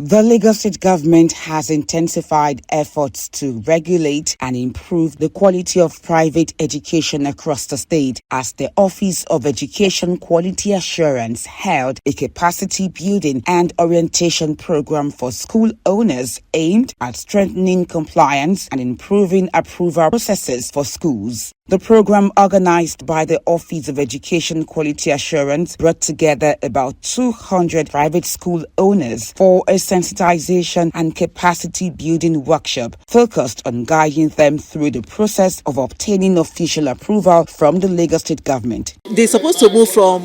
The Lagos State government has intensified efforts to regulate and improve the quality of private education across the state as the Office of Education Quality Assurance held a capacity building and orientation program for school owners aimed at strengthening compliance and improving approval processes for schools. The program, organized by the Office of Education Quality Assurance, brought together about 200 private school owners for a sensitization and capacity building workshop focused on guiding them through the process of obtaining official approval from the Lagos State government. They're supposed to move from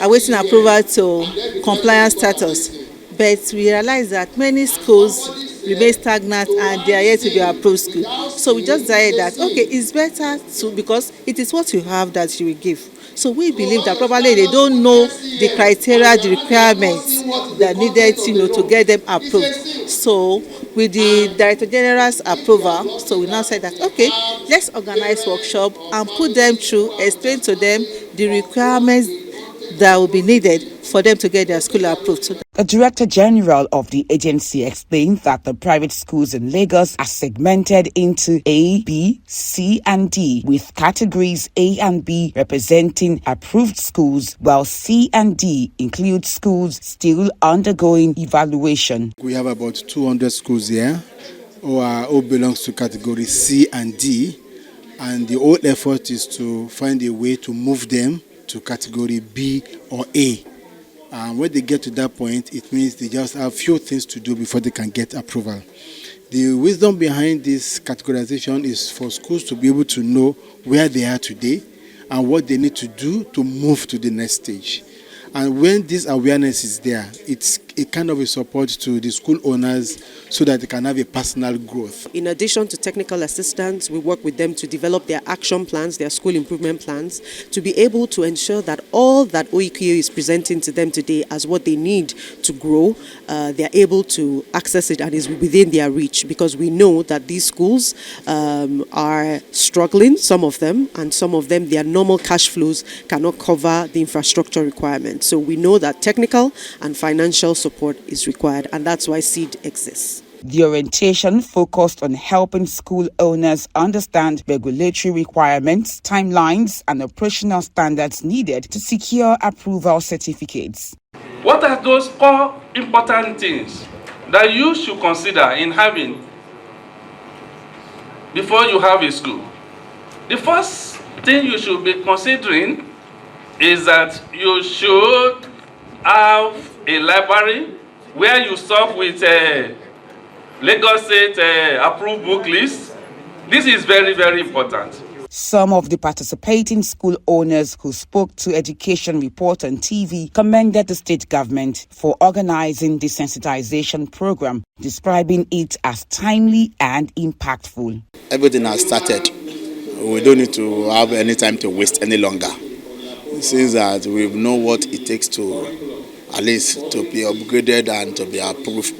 awaiting approval to compliance status, but we realize that many schools remain stagnant and they are yet to be approved school. So we just decided that, okay, it's better to, because it is what you have that you will give. So we believe that probably they don't know the criteria, the requirements that needed, to get them approved. So with the Director General's approval, so we now said that, okay, let's organize workshop and put them through, explain to them the requirements that will be needed for them to get their school approved. The Director General of the agency explained that the private schools in Lagos are segmented into A, B, C, and D, with categories A and B representing approved schools, while C and D include schools still undergoing evaluation. We have about 200 schools here who belongs to category C and D, and the whole effort is to find a way to move them to category B or A. When they get to that point, it means they just have few things to do before they can get approval. The wisdom behind this categorization is for schools to be able to know where they are today and what they need to do to move to the next stage. And when this awareness is there, it's a kind of a support to the school owners so that they can have a personal growth. In addition to technical assistance, we work with them to develop their action plans, their school improvement plans, to be able to ensure that all that Oeqa is presenting to them today as what they need to grow, they're able to access it and is within their reach, because we know that these schools are struggling, some of them, and some of them, their normal cash flows cannot cover the infrastructure requirements. So we know that technical and financial support is required, and that's why SEED exists. The orientation focused on helping school owners understand regulatory requirements, timelines, and operational standards needed to secure approval certificates. What are those core important things that you should consider in having before you have a school? The first thing you should be considering is that you should have a library where you start with Lagos State approved book list. This is very, very important. Some of the participating school owners who spoke to Education Report on TV commended the state government for organizing the sensitization program, describing it as timely and impactful. Everything has started. We don't need to have any time to waste any longer. Since that we know what it takes to at least to be upgraded and to be approved,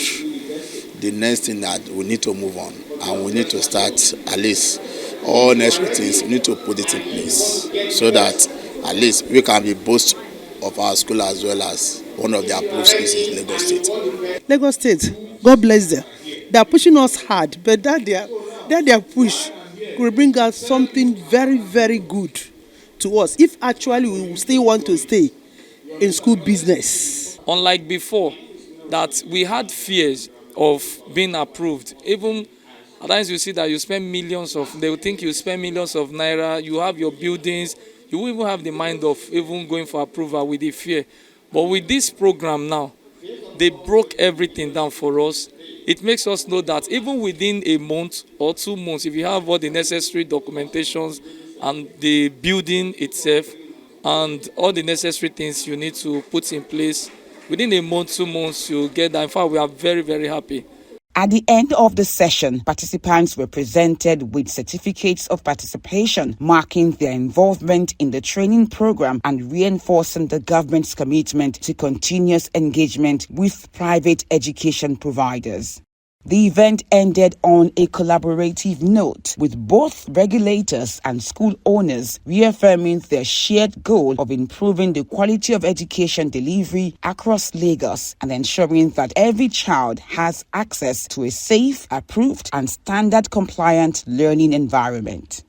the next thing that we need to move on and we need to start at least all necessary things. We need to put it in place so that at least we can be boast of our school as well as one of the approved schools in Lagos State. Lagos State, God bless them. They are pushing us hard, but that their push will bring us something very, very good to us if actually we still want to stay in school business. Unlike before, that we had fears of being approved. Even at times you see that you spend they will think you spend millions of naira, you have your buildings, you will even have the mind of even going for approval with the fear. But with this program now, they broke everything down for us. It makes us know that even within a month or 2 months, if you have all the necessary documentations and the building itself and all the necessary things you need to put in place, within a month, 2 months, you'll get that. In fact, we are very, very happy. At the end of the session, participants were presented with certificates of participation, marking their involvement in the training program and reinforcing the government's commitment to continuous engagement with private education providers. The event ended on a collaborative note, with both regulators and school owners reaffirming their shared goal of improving the quality of education delivery across Lagos and ensuring that every child has access to a safe, approved, and standard-compliant learning environment.